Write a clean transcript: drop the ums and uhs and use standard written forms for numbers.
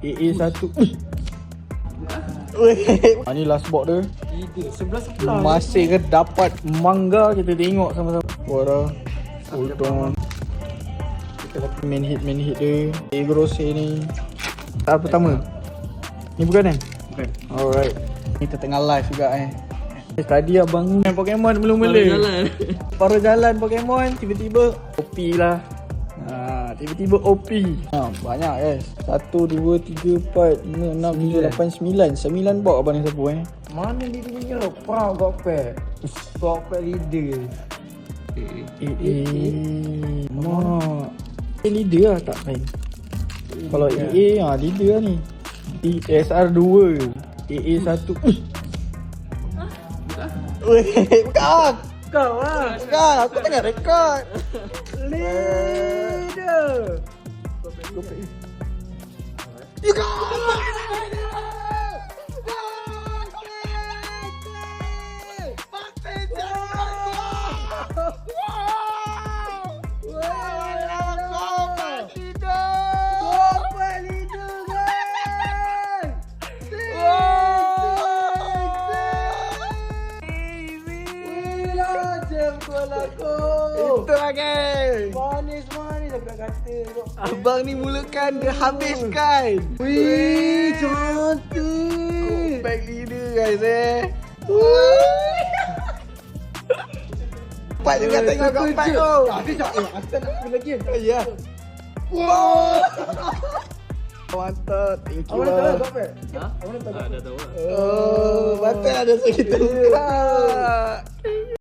AA satu. Ni last box dia. 11 Masih ke dapat mangga, kita tengok sama-sama. Wara. Hold on. Kita dapat main hit dia. Egrose ni. Tahap pertama. Ni bukan Bukan. Alright. Kita tengah live juga Tadi abang main Pokemon mula-mula. Baru jalan Pokemon, tiba-tiba OP lah. Tiba-tiba OP. Banyak guys. 1, 2, 3, 4, 5, 6, 7, 8, 9. 9 box abang ni sapu Mana leader punya lo? Proud Gokpek. Gokpek leader. Leader lah tak main. Kalau AA leader lah ni. SR 2, AA 1. Bukan. Kau lah. Bukan, aku tengah rekod. Leader. You go! Itu lah guys. Manis aku nak kata. Abang ni mulakan, dia habiskan. Wih, cantik. Back leader guys Cepat juga tengok kompak tu. Tapi tak aku nak pergi lagi. Ya. Wow. Mantap. Thank you. Awak tahu Gokpek? Dah tahu lah. Oh, patut ada kita buka.